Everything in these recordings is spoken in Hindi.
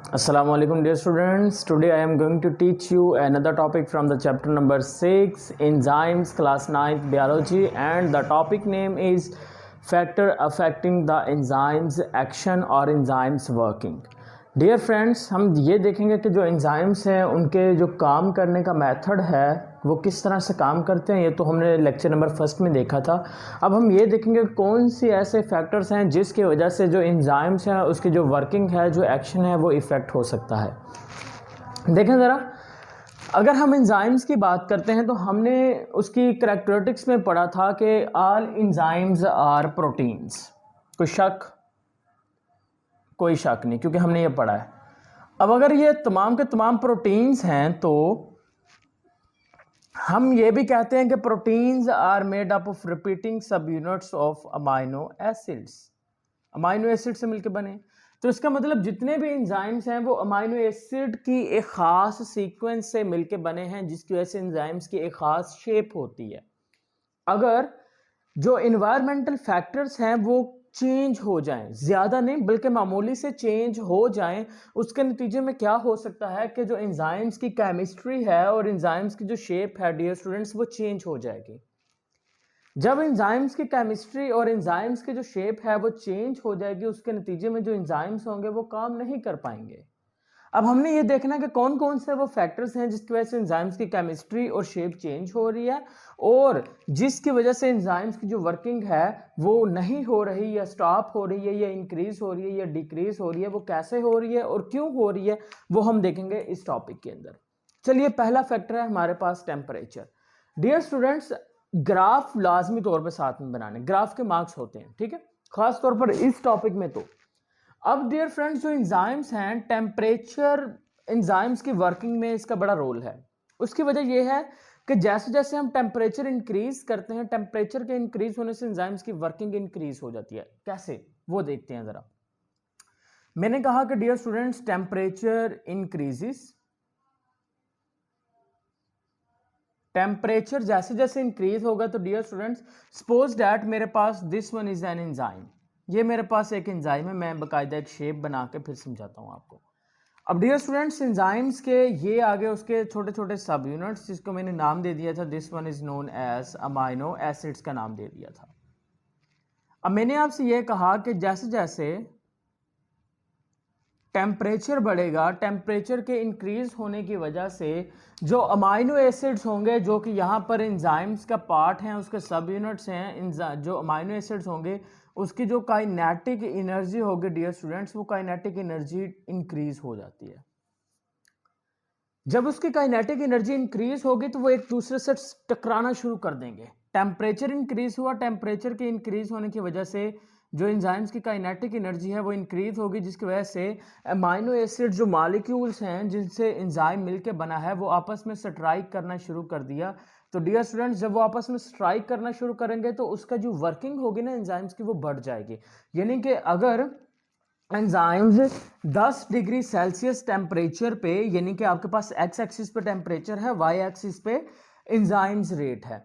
Assalamu alaikum dear students. Today I am going to teach you another topic from the chapter number 6 enzymes class 9th biology, and the topic name is factor affecting the enzymes action or enzymes working. Dear friends, हम ये देखेंगे कि जो एंजाइम्स हैं उनके जो काम करने का मेथड है वो किस तरह से काम करते हैं। ये तो हमने लेक्चर नंबर फर्स्ट में देखा था। अब हम ये देखेंगे कौन सी ऐसे फैक्टर्स हैं जिसकी वजह से जो एंजाइम्स हैं उसकी जो वर्किंग है, जो एक्शन है, वो इफ़ेक्ट हो सकता है। देखें ज़रा, अगर हम एंजाइम्स की बात करते हैं तो हमने उसकी करैक्टरिस्टिक्स में पढ़ा था कि ऑल एंजाइम्स आर प्रोटीन्स। कोई शक नहीं, क्योंकि हमने ये पढ़ा है। अब अगर ये तमाम के तमाम प्रोटीन्स हैं तो हम ये भी कहते हैं कि proteins are made up of repeating sub units of amino acids. Amino acid से मिलकर बने, तो इसका मतलब जितने भी एंजाइम्स हैं वो अमाइनो एसिड की एक ख़ास सीक्वेंस से मिलकर बने हैं, जिसकी वजह से एंजाइम्स की एक ख़ास शेप होती है। अगर जो इन्वायरमेंटल फैक्टर्स हैं वो चेंज हो जाएं, ज़्यादा नहीं बल्कि मामूली से चेंज हो जाएं, उसके नतीजे में क्या हो सकता है कि जो एंजाइम्स की केमिस्ट्री है और एंजाइम्स की जो शेप है डियर स्टूडेंट्स, वो चेंज हो जाएगी। जब एंजाइम्स की केमिस्ट्री और एंजाइम्स की जो शेप है वो चेंज हो जाएगी, उसके नतीजे में जो एंजाइम्स होंगे वो काम नहीं कर पाएंगे। अब हमने ये देखना कि कौन कौन से वो फैक्टर्स हैं जिसकी वजह से एंजाइम्स की केमिस्ट्री और शेप चेंज हो रही है और जिसकी वजह से एंजाइम्स की जो वर्किंग है वो नहीं हो रही, या स्टॉप हो रही है, या इंक्रीज हो रही है, या डिक्रीज हो रही है। वो कैसे हो रही है और क्यों हो रही है वो हम देखेंगे इस टॉपिक के अंदर। चलिए, पहला फैक्टर है हमारे पास टेम्परेचर। डियर स्टूडेंट्स, ग्राफ लाजमी तौर पर साथ में बनाने, ग्राफ के मार्क्स होते हैं, ठीक है, खास तौर पर इस टॉपिक में। तो अब डियर फ्रेंड्स, जो एंजाइम्स हैं, टेम्परेचर एंजाइम्स की वर्किंग में इसका बड़ा रोल है। उसकी वजह यह है कि जैसे जैसे हम टेम्परेचर इंक्रीज करते हैं, टेम्परेचर के इंक्रीज होने से एंजाइम्स की वर्किंग इंक्रीज हो जाती है। कैसे, वो देखते हैं जरा। मैंने कहा कि dear students, temperature increases, temperature जैसे जैसे इंक्रीज होगा तो डियर स्टूडेंट्स, सपोज दैट मेरे पास this one is an enzyme. ये मेरे पास एक एंजाइम है, मैं बाकायदा एक शेप बना के फिर समझाता हूँ आपको। अब डियर स्टूडेंट्स, एंजाइम्स के ये आगे उसके छोटे छोटे सब यूनिट्स, जिसको मैंने नाम दे दिया था, this one is known as amino acids का नाम दे दिया था। अब मैंने आपसे ये कहा कि जैसे जैसे टेम्परेचर बढ़ेगा, टेम्परेचर के इंक्रीज होने की वजह से जो अमाइनो एसिड्स होंगे, जो कि यहाँ पर एंजाइम्स का पार्ट हैं, उसके सब यूनिट्स हैं, जो अमाइनो एसिड्स होंगे उसकी जो काइनेटिक एनर्जी होगी डियर स्टूडेंट्स, वो काइनेटिक एनर्जी इंक्रीज हो जाती है। जब उसकी काइनेटिक एनर्जी इंक्रीज होगी तो वो एक दूसरे से टकराना शुरू कर देंगे। टेम्परेचर इंक्रीज हुआ, टेम्परेचर के इंक्रीज होने की वजह से जो एंजाइम्स की काइनेटिक एनर्जी है वो इंक्रीज होगी, जिसकी वजह से अमाइनो एसिड जो मॉलिक्यूल्स हैं जिनसे एंजाइम मिलके बना है वो आपस में स्ट्राइक करना शुरू कर दिया। तो डियर स्टूडेंट्स, जब वो आपस में स्ट्राइक करना शुरू करेंगे तो उसका जो वर्किंग होगी ना एंजाइम्स की, वो बढ़ जाएगी। यानी कि अगर एंजाइम्स 10 डिग्री सेल्सियस टेम्परेचर पे, यानी कि आपके पास एक्स एक्सिस पे टेम्परेचर है, वाई एक्सिस पे एंजाइम्स रेट है।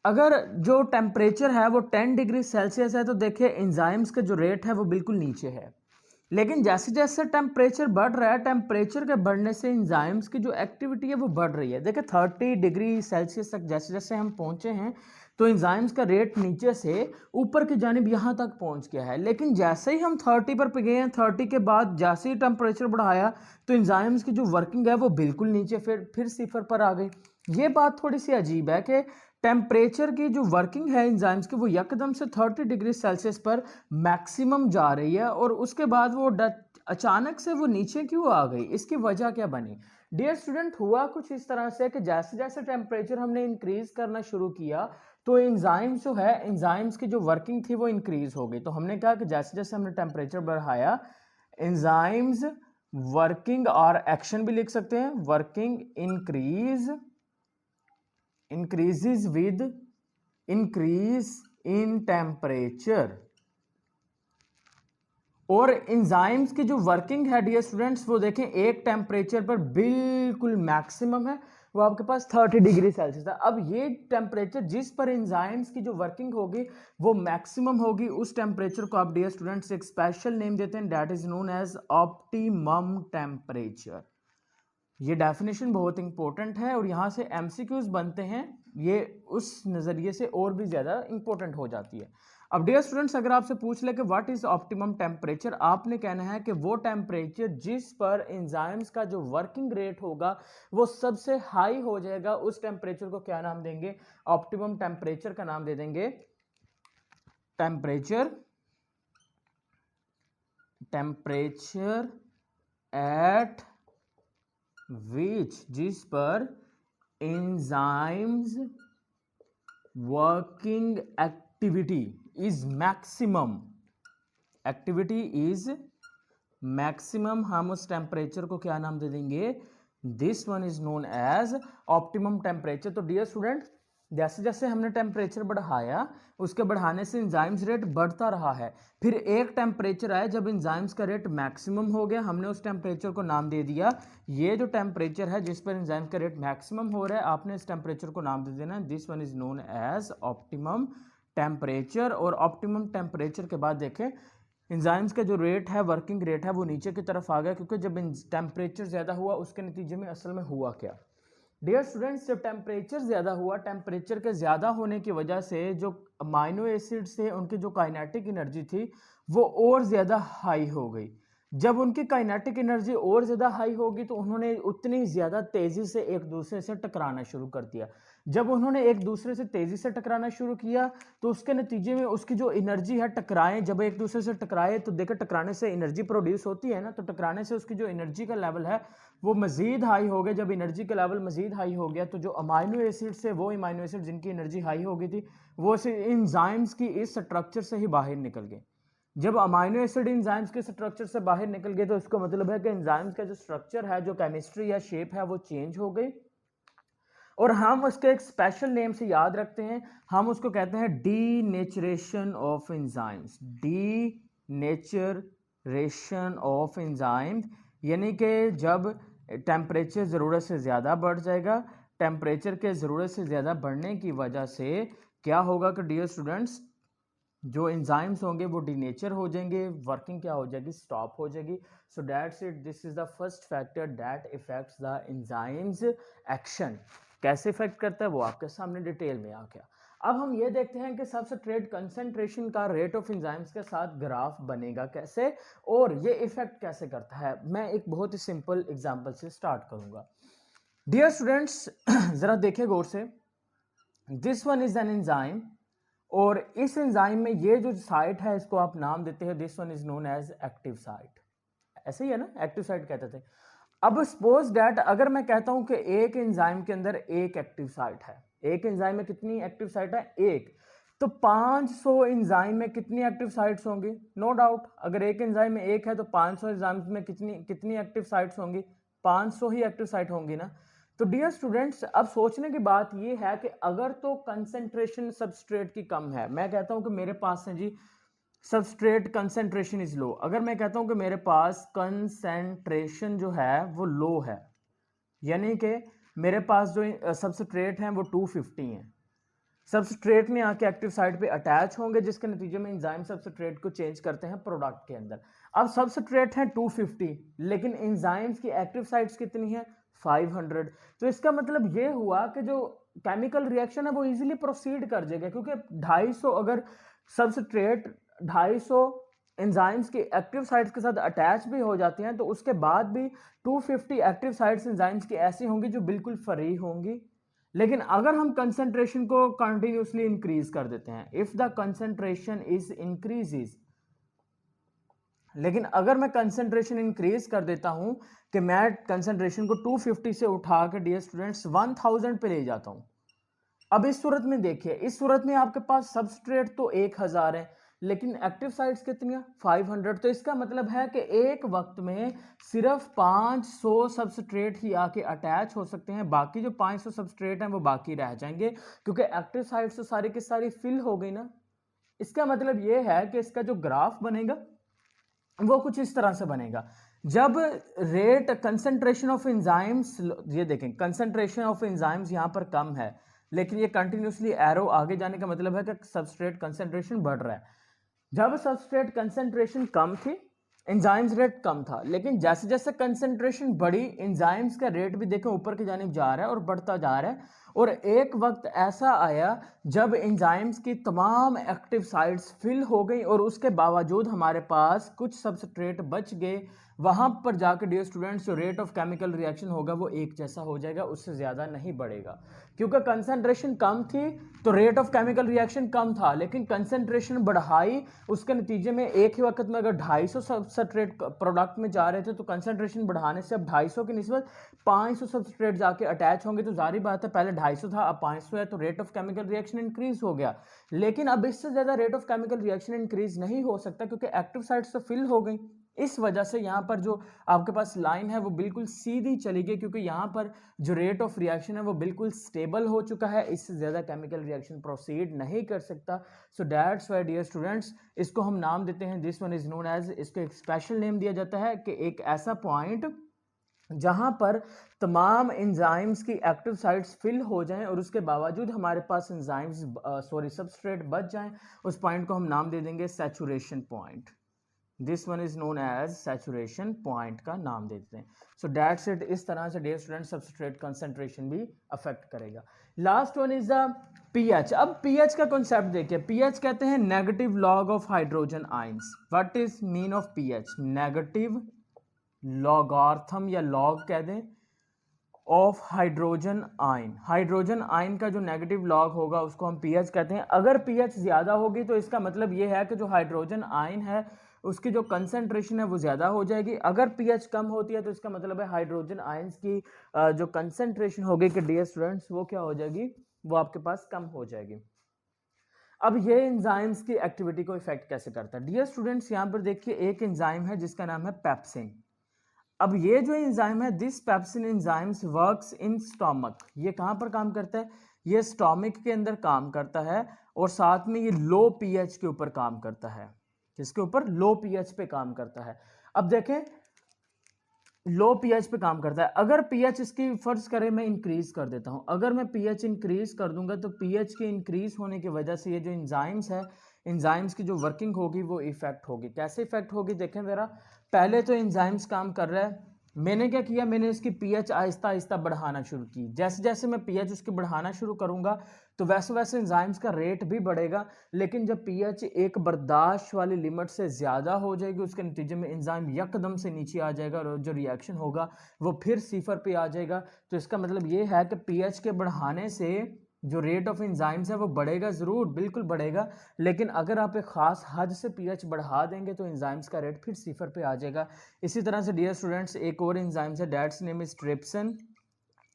अगर जो टेम्परेचर है वो 10 डिग्री सेल्सियस है तो देखिए एंजाइम्स का जो रेट है वो बिल्कुल नीचे है। लेकिन जैसे जैसे टेम्परेचर बढ़ रहा है, टेम्परेचर के बढ़ने से एंजाइम्स की जो एक्टिविटी है वो बढ़ रही है। देखिए 30 डिग्री सेल्सियस तक जैसे जैसे हम पहुंचे हैं तो एंजाइम्स का रेट नीचे से ऊपर की जानिब यहाँ तक पहुंच गया है। लेकिन जैसे ही हम 30 पर गए हैं, 30 के बाद जैसे ही टेम्परेचर बढ़ाया तो एंजाइम्स की जो वर्किंग है वो बिल्कुल नीचे फिर सिफर पर आ गई। ये बात थोड़ी सी अजीब है कि टेम्परेचर की जो वर्किंग है एंजाइम्स की वो यकदम से 30 डिग्री सेल्सियस पर मैक्सिमम जा रही है और उसके बाद वो अचानक से वो नीचे क्यों आ गई, इसकी वजह क्या बनी? डियर स्टूडेंट, हुआ कुछ इस तरह से कि जैसे जैसे टेम्परेचर हमने इंक्रीज करना शुरू किया तो एंजाइम्स जो है, एंजाइम्स की जो वर्किंग थी वो इंक्रीज हो गई। तो हमने कहा कि जैसे जैसे हमने टेम्परेचर बढ़ाया, एंजाइम्स वर्किंग और एक्शन भी लिख सकते हैं, working increases with increase in temperature। और एंजाइम्स की जो वर्किंग है डियर स्टूडेंट्स, वो देखें एक टेम्परेचर पर बिल्कुल मैक्सिमम है, वो आपके पास 30 डिग्री सेल्सियस था। अब ये टेम्परेचर जिस पर एंजाइम्स की जो वर्किंग होगी वो मैक्सिमम होगी, उस टेम्परेचर को आप डियर स्टूडेंट्स एक स्पेशल नेम देते हैं, that is known as optimum temperature. ये डेफिनेशन बहुत इंपॉर्टेंट है और यहाँ से एमसीक्यूज बनते हैं, ये उस नज़रिए से और भी ज़्यादा इंपॉर्टेंट हो जाती है। अब डियर स्टूडेंट्स अगर आपसे पूछ ले कि व्हाट इज ऑप्टिमम टेम्परेचर, आपने कहना है कि वो टेम्परेचर जिस पर एंजाइम्स का जो वर्किंग रेट होगा वो सबसे हाई हो जाएगा, उस टेम्परेचर को क्या नाम देंगे? ऑप्टिमम टेम्परेचर का नाम दे देंगे टेम्परेचर एट विच, जिस पर enzymes working activity is maximum, activity is maximum, हम उस टेम्परेचर को क्या नाम दे देंगे? This one is known as optimum temperature. तो डियर स्टूडेंट जैसे जैसे हमने टेम्परेचर बढ़ाया उसके बढ़ाने से एंजाइम्स रेट बढ़ता रहा है, फिर एक टेम्परेचर आया जब एंजाइम्स का रेट मैक्सिमम हो गया, हमने उस टेम्परेचर को नाम दे दिया, ये जो टेम्परेचर है जिस पर एंजाइम्स का रेट मैक्सिमम हो रहा है आपने इस टेम्परेचर को नाम दे देना, this one is known as optimum temperature. और ऑप्टिमम टेम्परेचर के बाद देखें एंजाइम्स का जो रेट है, वर्किंग रेट है, वो नीचे की तरफ आ गया, क्योंकि जब टेम्परेचर ज़्यादा हुआ उसके नतीजे में असल में हुआ क्या? डियर स्टूडेंट्स जब टेम्परेचर ज़्यादा हुआ, टेम्परेचर के ज़्यादा होने की वजह से जो अमाइनो एसिड्स थे उनकी जो काइनेटिक एनर्जी थी वो और ज़्यादा हाई हो गई। जब उनकी काइनेटिक एनर्जी और ज़्यादा हाई होगी तो उन्होंने उतनी ज़्यादा तेज़ी से एक दूसरे से टकराना शुरू कर दिया। जब उन्होंने एक दूसरे से तेज़ी से टकराना शुरू किया तो उसके नतीजे में उसकी जो एनर्जी है, टकराएं जब एक दूसरे से टकराए तो देखो टकराने से एनर्जी प्रोड्यूस होती है ना, तो टकराने से उसकी जो एनर्जी का लेवल है वो मज़ीद हाई हो गया। जब एनर्जी का लेवल मज़ीद हाई हो गया तो जो अमाइनो एसिड्स है, वो अमाइनो एसिड जिनकी एनर्जी हाई हो गई थी वो एंजाइम्स की इस स्ट्रक्चर से ही बाहर निकल गए। जब अमाइनो एसिड एंजाइम्स के स्ट्रक्चर से बाहर निकल गए तो इसका मतलब है कि एंजाइम्स का जो स्ट्रक्चर है, जो केमिस्ट्री या शेप है, वो चेंज हो गई और हम उसके एक स्पेशल नेम से याद रखते हैं, हम उसको कहते हैं denaturation of enzymes. Denaturation of enzymes यानी कि जब टेम्परेचर ज़रूरत से ज़्यादा बढ़ जाएगा, टेम्परेचर के ज़रूरत से ज़्यादा बढ़ने की वजह से क्या होगा कि डियर स्टूडेंट्स जो एंजाइम्स होंगे वो डीनेचर हो जाएंगे, वर्किंग क्या हो जाएगी? स्टॉप हो जाएगी। So that's it, this is the first factor that effects the enzymes action. कैसे इफेक्ट करता है वो आपके सामने डिटेल में आ गया। अब हम ये देखते हैं कि सबस्ट्रेट कंसंट्रेशन का रेट ऑफ एंजाइम्स के साथ ग्राफ बनेगा कैसे और ये इफेक्ट कैसे करता है। मैं एक बहुत ही सिंपल एग्जांपल से स्टार्ट करूंगा। डियर स्टूडेंट्स जरा देखिए गौर से, this one is an enzyme और इस एंजाइम में ये जो साइट है इसको आप नाम देते हैं, this one is known as active site. ऐसे ही है ना, एक्टिव साइट कहते थे। अब सपोज दैट अगर मैं कहता हूं कि एक एंजाइम के अंदर एक एक्टिव साइट है, एक एंजाइम में कितनी एक्टिव साइट है? एक, तो 500 एंजाइम में कितनी एक्टिव साइट्स होंगी? नो डाउट अगर एक एंजाइम में एक है तो 500 एंजाइम में कितनी एक्टिव साइट्स होंगी? 500 ही एक्टिव साइट होंगी ना। तो डियर स्टूडेंट्स अब सोचने की बात ये है कि अगर तो कंसंट्रेशन सबस्ट्रेट की कम है, मैं कहता हूं कि मेरे पास है जी सबस्ट्रेट कंसंट्रेशन इज लो, अगर मैं कहता हूं कि मेरे पास कंसंट्रेशन जो है वो लो है, यानी कि मेरे पास जो सबस्ट्रेट हैं वो 250 हैं, सबस्ट्रेट में आके एक्टिव साइट पे अटैच होंगे जिसके नतीजे में एंजाइम सबस्ट्रेट को चेंज करते हैं प्रोडक्ट के अंदर। अब सबस्ट्रेट है 250 लेकिन एंजाइम्स की एक्टिव साइट्स कितनी है? 500। तो इसका मतलब ये हुआ कि जो केमिकल रिएक्शन है वो इजीली प्रोसीड कर जाएगा, क्योंकि 250 अगर सबस्ट्रेट 250 एंजाइम्स की एक्टिव साइट्स के साथ अटैच भी हो जाती हैं तो उसके बाद भी 250 एक्टिव साइट्स एंजाइम्स की ऐसी होंगी जो बिल्कुल फ्री होंगी। लेकिन अगर हम कंसंट्रेशन को कंटिन्यूसली इंक्रीज कर देते हैं, if the concentration is increases, लेकिन अगर मैं कंसंट्रेशन इंक्रीज कर देता हूं कि मैं कंसंट्रेशन को 250 से उठा के डियर स्टूडेंट्स 1000 पे ले जाता हूं, अब इस सूरत में देखिए, इस सूरत में आपके पास सबस्ट्रेट तो 1000 है लेकिन एक्टिव साइट्स कितनी है? 500। तो इसका मतलब है कि एक वक्त में सिर्फ 500 सबस्ट्रेट ही आके अटैच हो सकते हैं, बाकी जो 500 सबस्ट्रेट हैं वो बाकी रह जाएंगे क्योंकि एक्टिव साइट्स तो सारी की सारी फिल हो गई ना। इसका मतलब ये है कि इसका जो ग्राफ बनेगा वो कुछ इस तरह से बनेगा। जब रेट कंसंट्रेशन ऑफ एंजाइम्स, ये देखें कंसंट्रेशन ऑफ एंजाइम्स यहाँ पर कम है, लेकिन ये कंटिन्यूसली एरो आगे जाने का मतलब है कि सबस्ट्रेट कंसंट्रेशन बढ़ रहा है। जब सबस्ट्रेट कंसंट्रेशन कम थी, एंजाइम्स रेट कम था, लेकिन जैसे जैसे कंसंट्रेशन बढ़ी, एंजाइम्स का रेट भी देखें ऊपर की जानिब जा रहा है और बढ़ता जा रहा है। और एक वक्त ऐसा आया जब एंजाइम्स की तमाम एक्टिव साइट्स फिल हो गई और उसके बावजूद हमारे पास कुछ सबस्ट्रेट बच गए। वहां पर जाकर डियर स्टूडेंट्स जो रेट ऑफ केमिकल रिएक्शन होगा वो एक जैसा हो जाएगा, उससे ज़्यादा नहीं बढ़ेगा, क्योंकि कंसंट्रेशन कम थी तो रेट ऑफ केमिकल रिएक्शन कम था, लेकिन कंसंट्रेशन बढ़ाई, उसके नतीजे में एक ही वक्त में अगर 250 सबस्ट्रेट प्रोडक्ट में जा रहे थे तो कंसंट्रेशन बढ़ाने से अब 250 की निस्बत 500 सबस्ट्रेट जाके अटैच होंगे, तो जारी बात है पहले 250 था अब 500 है, तो rate of chemical reaction increase हो गया। लेकिन अब इससे ज़्यादा rate of chemical reaction increase नहीं हो सकता क्योंकि एक्टिव साइट्स तो फिल हो गई। इस वजह से यहाँ पर जो आपके पास लाइन है वो बिल्कुल सीधी चली गई, क्योंकि यहाँ पर जो रेट ऑफ रिएक्शन है वो बिल्कुल स्टेबल हो चुका है, इससे ज़्यादा केमिकल रिएक्शन प्रोसीड नहीं कर सकता। So that's why dear students इसको हम नाम देते हैं, this one is known as, इसको एक स्पेशल नेम दिया जाता है कि एक ऐसा पॉइंट जहां पर तमाम एंजाइम्स की एक्टिव साइट्स फिल हो जाएं और उसके बावजूद हमारे पास एंजाइम्स सबस्ट्रेट बच जाएं, उस पॉइंट को हम नाम दे देंगे saturation point. This one is known as saturation point का नाम देते हैं। So that's it. इस तरह से डियर स्टूडेंट सबस्ट्रेट कंसंट्रेशन भी अफेक्ट करेगा। Last one is the pH. अब पीएच का कॉन्सेप्ट देखिए, पीएच कहते हैं negative log of hydrogen ions. What is mean of pH? Negative लॉगार्थम या लॉग कह दें of hydrogen ion. Hydrogen ion का जो नेगेटिव लॉग होगा उसको हम पीएच कहते हैं। अगर पीएच ज़्यादा होगी तो इसका मतलब ये है कि जो हाइड्रोजन आयन है उसकी जो कंसंट्रेशन है वो ज़्यादा हो जाएगी। अगर पीएच कम होती है तो इसका मतलब है हाइड्रोजन आयंस की जो कंसंट्रेशन होगी कि डियर स्टूडेंट्स वो क्या हो जाएगी, वो आपके पास कम हो जाएगी। अब ये एंजाइम्स की एक्टिविटी को इफेक्ट कैसे करता है? डियर स्टूडेंट्स यहाँ पर देखिए एक एंजाइम है जिसका नाम है पेप्सिन। अब ये जो एंजाइम है, this pepsin enzymes works in stomach. ये कहाँ पर काम करता है? ये स्टोमक के अंदर काम करता है और साथ में ये लो पीएच के ऊपर काम करता है। किसके ऊपर? लो पीएच पे काम करता है। अब देखें लो पीएच पे काम करता है। अगर पीएच इसकी फर्ज करें मैं इंक्रीज कर देता हूं, अगर मैं पीएच इंक्रीज कर दूंगा तो पीएच के इंक्रीज होने की वजह से ये जो एंजाइम्स है, एंजाइम्स की जो वर्किंग होगी वो इफेक्ट होगी। कैसे इफेक्ट होगी देखें जरा। पहले तो एंजाइम्स काम कर रहा है, मैंने क्या किया, मैंने इसकी पीएच आहिस्ता आहिस्ता बढ़ाना शुरू की। जैसे जैसे मैं पीएच उसकी बढ़ाना शुरू करूंगा तो वैसे वैसे एंजाइम्स का रेट भी बढ़ेगा, लेकिन जब पीएच एक बर्दाश्त वाली लिमिट से ज़्यादा हो जाएगी उसके नतीजे में एंजाइम यकदम से नीचे आ जाएगा और जो रिएक्शन होगा वो फिर सिफर पे आ जाएगा। तो इसका मतलब ये है कि पीएच के बढ़ाने से जो रेट ऑफ एंजाइम्स है वो बढ़ेगा, ज़रूर बिल्कुल बढ़ेगा, लेकिन अगर आप एक ख़ास हद से पीएच बढ़ा देंगे तो एंजाइम्स का रेट फिर सिफर पे आ जाएगा। इसी तरह से डियर स्टूडेंट्स एक और एंजाइम्स है, दैट्स नेम इज ट्रिप्सिन।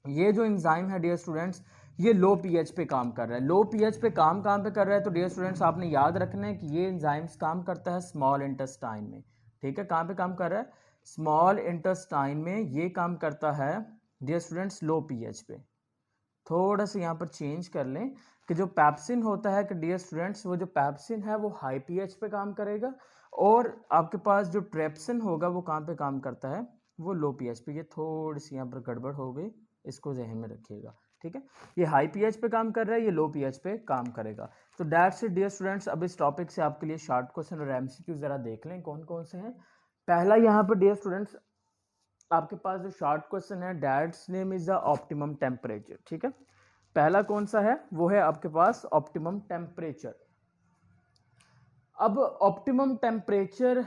ये जो एंजाइम है डियर स्टूडेंट्स ये लो पीएच पे काम कर रहा है। लो पीएच पे काम कहाँ पे कर रहा है? तो डियर स्टूडेंट्स आपने याद रखना है कि ये एंजाइम्स काम करता है स्मॉल इंटेस्टाइन में। ठीक है, कहाँ पे काम कर रहा है? स्मॉल इंटेस्टाइन में ये काम करता है डियर स्टूडेंट्स लो पीएच पे। थोड़ा सा यहाँ पर चेंज कर लें कि जो पेप्सिन होता है कि डियर स्टूडेंट्स वो जो पेप्सिन है वो हाई पीएच पे काम करेगा और आपके पास जो ट्रिप्सिन होगा वो कहाँ पे काम करता है? वो लो पीएच पे। ये थोड़ी सी यहाँ पर गड़बड़ हो गई, इसको जहन में रखिएगा। ठीक है, ये हाई पीएच पे काम कर रहा है, ये लो पीएच पे काम करेगा। तो दैट्स इट डियर स्टूडेंट्स। अब इस टॉपिक से आपके लिए शॉर्ट क्वेश्चन और एमसीक्यू जरा देख लें कौन कौन से हैं। पहला यहाँ पर डियर स्टूडेंट्स आपके पास जो शॉर्ट क्वेश्चन है, that's name is the optimum temperature. ठीक है, पहला कौन सा है? वो है आपके पास ऑप्टिमम टेम्परेचर। अब ऑप्टिमम टेम्परेचर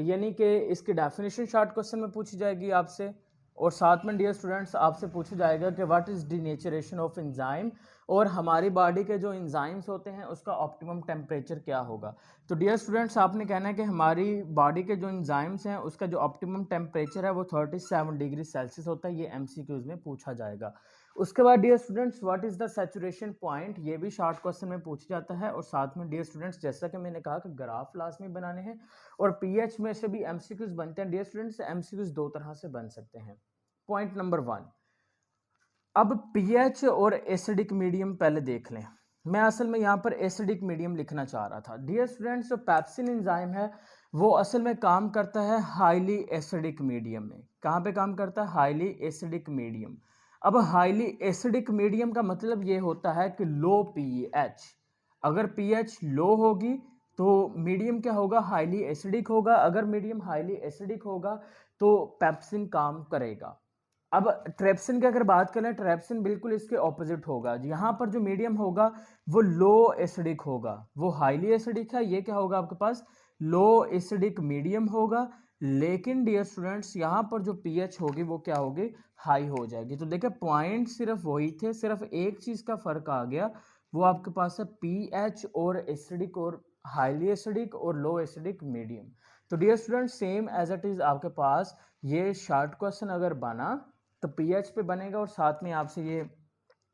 यानी कि इसकी डेफिनेशन शॉर्ट क्वेश्चन में पूछी जाएगी आपसे, और साथ में डियर स्टूडेंट्स आपसे पूछा जाएगा कि व्हाट इज डिनेचरेशन ऑफ एंजाइम, और हमारी बॉडी के जो एंजाइम्स होते हैं उसका ऑप्टिमम टेम्परेचर क्या होगा। तो डियर स्टूडेंट्स आपने कहना है कि हमारी बॉडी के जो एंजाइम्स हैं उसका जो ऑप्टिमम टेम्परेचर है वो 37 डिग्री सेल्सियस होता है। ये एमसीक्यूज में पूछा जाएगा। उसके बाद dear students what is the saturation point, ये भी शॉर्ट क्वेश्चन में पूछा जाता है। और साथ में डियर स्टूडेंट्स जैसा कि मैंने कहा कि ग्राफ लाजमी बनाने हैं और पीएच में से भी एमसीक्यूज बनते हैं। डियर स्टूडेंट्स एमसीक्यूज दो तरह से बन सकते हैं। पॉइंट नंबर 1, अब पीएच और एसिडिक मीडियम पहले देख लें। मैं असल में यहाँ पर एसिडिक मीडियम लिखना चाह रहा था। डियर स्टूडेंट्स जो पेप्सिन एंजाइम है वो असल में काम करता है हाईली एसिडिक मीडियम में। कहाँ पे काम करता है? Highly acidic medium. अब हाईली एसिडिक मीडियम का मतलब ये होता है कि लो पीएच। अगर पीएच लो होगी तो मीडियम क्या होगा? हाईली एसिडिक होगा। अगर मीडियम हाईली एसिडिक होगा तो पेप्सिन काम करेगा। अब ट्रेप्सिन की अगर बात करें, ट्रेप्सिन बिल्कुल इसके ऑपोजिट होगा। यहाँ पर जो मीडियम होगा वो लो एसिडिक होगा, वो हाईली एसिडिक है, ये क्या होगा आपके पास? लो एसिडिक मीडियम होगा। लेकिन डियर स्टूडेंट्स यहाँ पर जो पीएच होगी वो क्या होगी? हाई हो जाएगी। तो देखिए पॉइंट सिर्फ वही थे, सिर्फ एक चीज का फर्क आ गया, वो आपके पास है पीएच और एसिडिक और हाईली एसिडिक और लो एसिडिक मीडियम। तो dear student same as it is आपके पास ये शॉर्ट क्वेश्चन अगर बना तो पीएच पे बनेगा और साथ में आपसे ये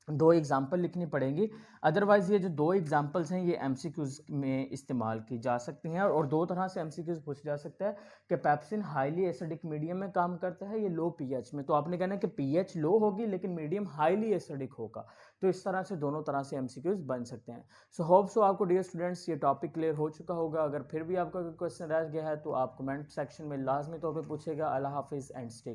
दो एग्जाम्पल लिखनी पड़ेंगी। अदरवाइज ये जो दो एग्जाम्पल्स हैं ये एमसीक्यूज में इस्तेमाल की जा सकती हैं और दो तरह से एमसीक्यूज पूछ जा सकता है कि पेप्सिन हाईली एसिडिक मीडियम में काम करता है, ये लो पीएच में। तो आपने कहना है कि पीएच लो होगी लेकिन मीडियम हाईली एसिडिक होगा। तो इस तरह से दोनों तरह से एमसीक्यूज बन सकते हैं। सो होप सो आपको डियर स्टूडेंट्स ये टॉपिक क्लियर हो चुका होगा। अगर फिर भी आपका कोई क्वेश्चन रह गया है तो आप कमेंट सेक्शन में लाजमी तौर पर पूछेगा। अल्लाह हाफिज़ एंड स्टे